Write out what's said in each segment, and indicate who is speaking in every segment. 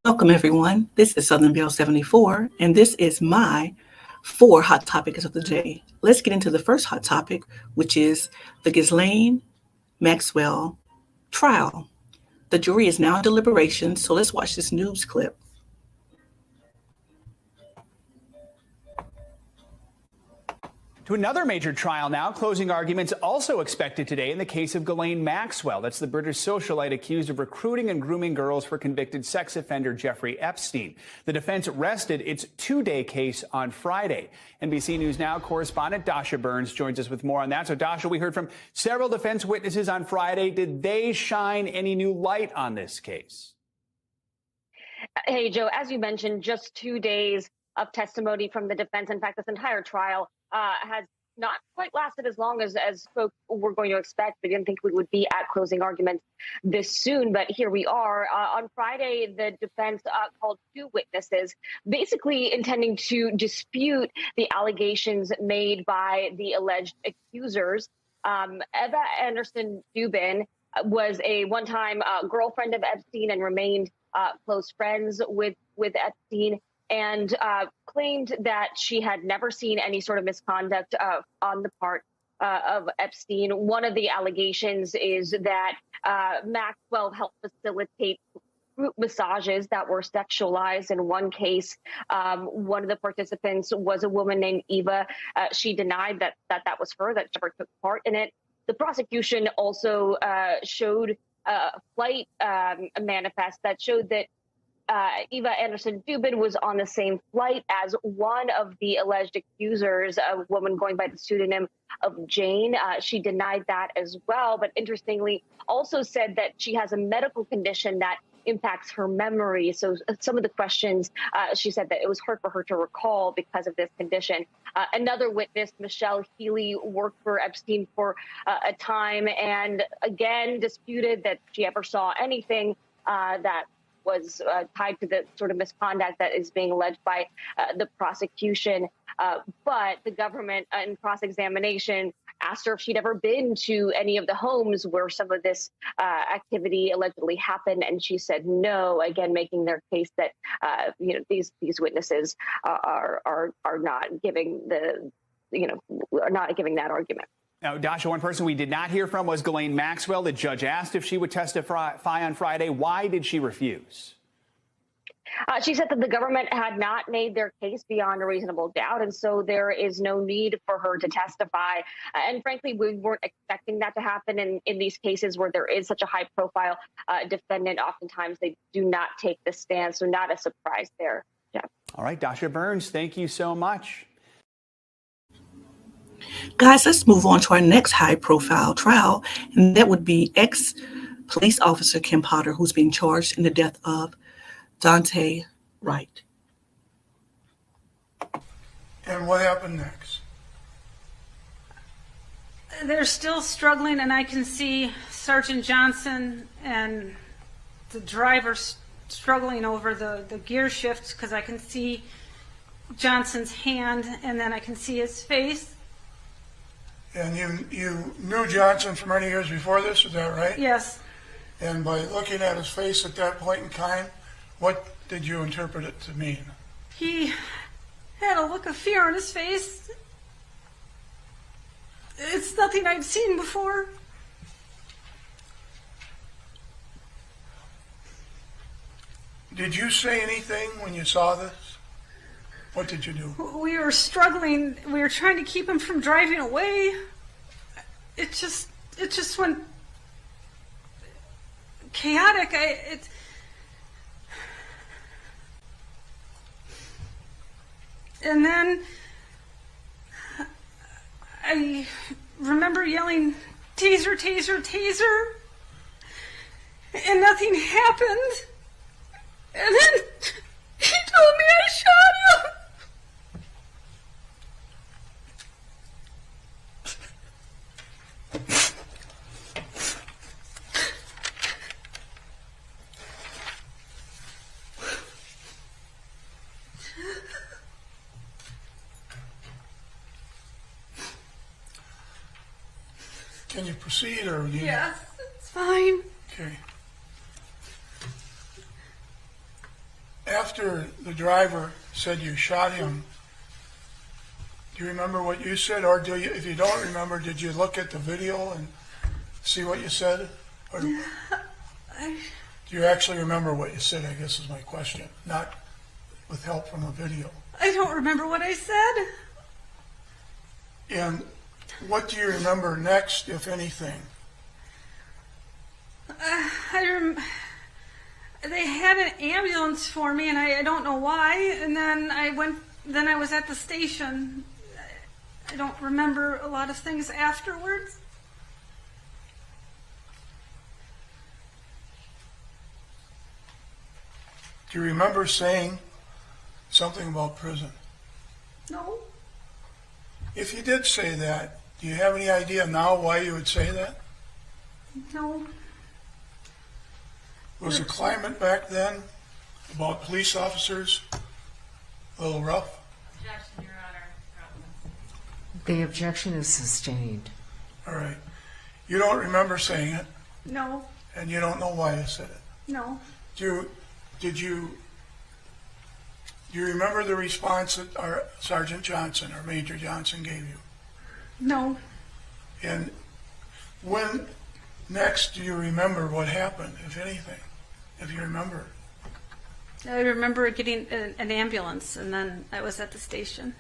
Speaker 1: Welcome, everyone. This is Southern Belle 74, and this is my four hot topics of the day. Let's get into the first hot topic, which is the Ghislaine Maxwell trial. The jury is now in deliberation, so let's watch this news clip.
Speaker 2: To another major trial now. Closing arguments also expected today in the case of Ghislaine Maxwell. That's the British socialite accused of recruiting and grooming girls for convicted sex offender Jeffrey Epstein. The defense rested its two-day case on Friday. NBC News Now correspondent Dasha Burns joins us with more on that. So, Dasha, we heard from several defense witnesses on Friday. Did they shine any new light on this case?
Speaker 3: Hey, Joe, as you mentioned, just 2 days of testimony from the defense. In fact, this entire trial has not quite lasted as long as folks were going to expect. We didn't think we would be at closing arguments this soon, but here we are. On Friday, the defense called two witnesses, basically intending to dispute the allegations made by the alleged accusers. Eva Anderson Dubin was a one-time girlfriend of Epstein and remained close friends with Epstein, and claimed that she had never seen any sort of misconduct on the part of Epstein. One of the allegations is that Maxwell helped facilitate group massages that were sexualized. In one case, one of the participants was a woman named Eva. She denied that was her, that she never took part in it. The prosecution also showed a flight manifest that showed that Eva Anderson Dubin was on the same flight as one of the alleged accusers, a woman going by the pseudonym of Jane. She denied that as well, but interestingly also said that she has a medical condition that impacts her memory. So some of the questions, she said that it was hard for her to recall because of this condition. Another witness, Michelle Healy, worked for Epstein for a time and again disputed that she ever saw anything that was tied to the sort of misconduct that is being alleged by the prosecution. But the government in cross-examination asked her if she'd ever been to any of the homes where some of this activity allegedly happened, and she said no, again making their case that these witnesses are not giving are not giving that argument.
Speaker 2: Now, Dasha, one person we did not hear from was Ghislaine Maxwell. The judge asked if she would testify on Friday. Why did she refuse?
Speaker 3: She said that the government had not made their case beyond a reasonable doubt, and so there is no need for her to testify. And frankly, we weren't expecting that to happen in these cases where there is such a high-profile defendant. Oftentimes, they do not take the stand, so not a surprise there, Jeff.
Speaker 2: All right, Dasha Burns, thank you so much.
Speaker 1: Guys, let's move on to our next high-profile trial, and that would be ex-police officer Kim Potter, who's being charged in the death of Dante Wright.
Speaker 4: And what happened next?
Speaker 5: They're still struggling, and I can see Sergeant Johnson and the driver struggling over the gear shifts because I can see Johnson's hand, and then I can see his face.
Speaker 4: And you knew Johnson for many years before this, is that right?
Speaker 5: Yes.
Speaker 4: And by looking at his face at that point in time, what did you interpret it to mean?
Speaker 5: He had a look of fear on his face. It's nothing I've seen before.
Speaker 4: Did you say anything when you saw this? What did you do?
Speaker 5: We were struggling. We were trying to keep him from driving away. It just went chaotic. And then I remember yelling, "Taser, taser, taser," and nothing happened. And then he told me I shot him.
Speaker 4: Can you proceed, or you?
Speaker 5: Yes, it's fine.
Speaker 4: Okay. after the driver said you shot him, do you remember what you said, or do you? If you don't remember, did you look at the video and see what you said? Or do you actually remember what you said, I guess is my question, not with help from the video.
Speaker 5: I don't remember what I said.
Speaker 4: And what do you remember next, if anything?
Speaker 5: They had an ambulance for me, and I don't know why. And then I was at the station. I don't remember a lot of things afterwards.
Speaker 4: Do you remember saying something about prison?
Speaker 5: No.
Speaker 4: If you did say that, do you have any idea now why you would say that?
Speaker 5: No.
Speaker 4: Was the climate back then about police officers a little rough?
Speaker 6: Objection, Your Honor.
Speaker 7: The objection is sustained.
Speaker 4: All right. You don't remember saying it,
Speaker 5: No.
Speaker 4: and you don't know why you said it.
Speaker 5: No.
Speaker 4: Do you remember the response that our Sergeant Johnson or Major Johnson gave you?
Speaker 5: No.
Speaker 4: And when next do you remember what happened, if anything, if you remember?
Speaker 5: I remember getting an ambulance, and then I was at the station.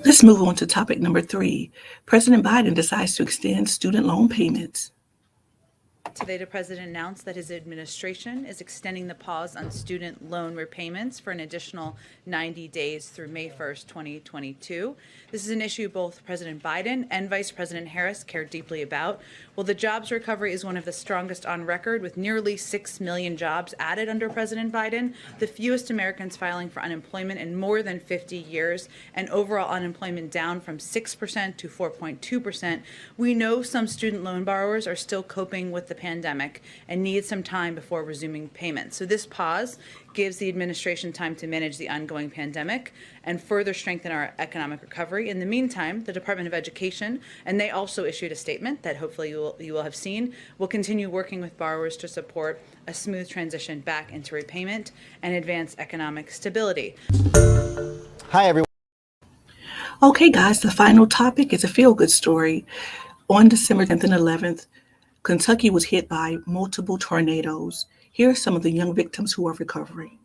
Speaker 1: Let's move on to topic number 3. President Biden decides to extend student loan payments.
Speaker 6: Today, the president announced that his administration is extending the pause on student loan repayments for an additional 90 days through May 1st, 2022. This is an issue both President Biden and Vice President Harris care deeply about. While the jobs recovery is one of the strongest on record, with nearly 6 million jobs added under President Biden, the fewest Americans filing for unemployment in more than 50 years, and overall unemployment down from 6% to 4.2%, we know some student loan borrowers are still coping with the pandemic and need some time before resuming payments. So this pause gives the administration time to manage the ongoing pandemic and further strengthen our economic recovery. In the meantime, the Department of Education, and they also issued a statement that hopefully you will have seen, will continue working with borrowers to support a smooth transition back into repayment and advance economic stability.
Speaker 8: Hi, everyone.
Speaker 1: Okay, guys, the final topic is a feel-good story. On December 10th and 11th, Kentucky was hit by multiple tornadoes. Here are some of the young victims who are recovering.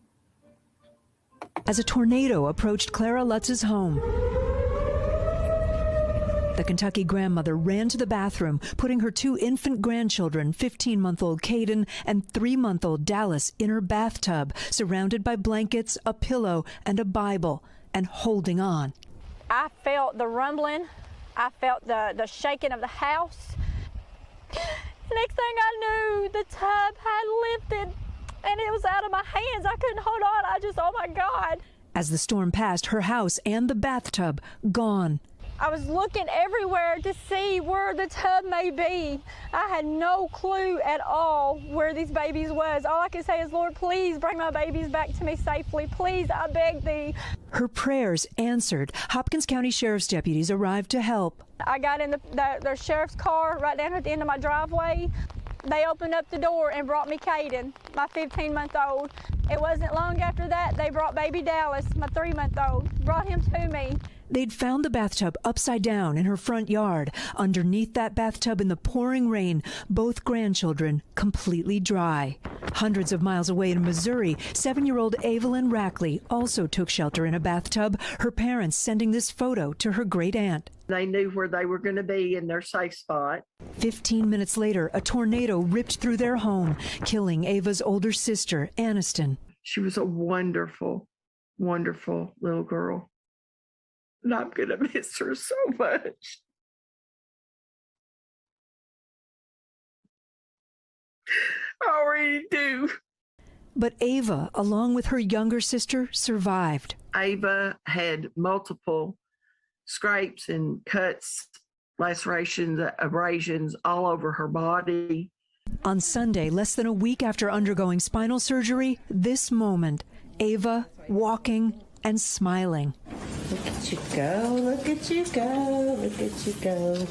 Speaker 9: As a tornado approached Clara Lutz's home, the Kentucky grandmother ran to the bathroom, putting her 2 infant grandchildren, 15-month-old Caden and 3-month-old Dallas, in her bathtub, surrounded by blankets, a pillow, and a Bible, and holding on.
Speaker 10: I felt the rumbling. I felt the shaking of the house. Next thing I knew, the tub had lifted and it was out of my hands. I couldn't hold on. Oh my God.
Speaker 9: As the storm passed, her house and the bathtub gone.
Speaker 10: I was looking everywhere to see where the tub may be. I had no clue at all where these babies was. All I could say is, Lord, please bring my babies back to me safely. Please, I beg thee.
Speaker 9: Her prayers answered. Hopkins County Sheriff's deputies arrived to help.
Speaker 10: I got in the sheriff's car right down at the end of my driveway. They opened up the door and brought me Caden, my 15-month-old. It wasn't long after that they brought baby Dallas, my 3-month-old, brought him to me.
Speaker 9: They'd found the bathtub upside down in her front yard. Underneath that bathtub in the pouring rain, both grandchildren completely dry. Hundreds of miles away in Missouri, 7-year-old Evelyn Rackley also took shelter in a bathtub, her parents sending this photo to her great-aunt.
Speaker 11: They knew where they were going to be in their safe spot.
Speaker 9: 15 minutes later, a tornado ripped through their home, killing Ava's older sister, Aniston.
Speaker 11: She was a wonderful, wonderful little girl. And I'm going to miss her so much. I already do.
Speaker 9: But Ava, along with her younger sister, survived.
Speaker 11: Ava had multiple scrapes and cuts, lacerations, abrasions all over her body.
Speaker 9: On Sunday, less than a week after undergoing spinal surgery, this moment, Ava walking and smiling.
Speaker 7: Look at you go, look at you go, look at you go.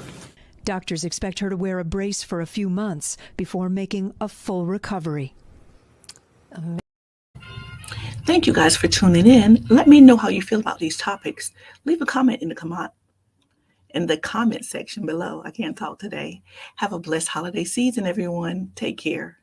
Speaker 9: Doctors expect her to wear a brace for a few months before making a full recovery.
Speaker 1: Thank you guys for tuning in. Let me know how you feel about these topics. Leave a comment in the comment section below. I can't talk today. Have a blessed holiday season, everyone. Take care.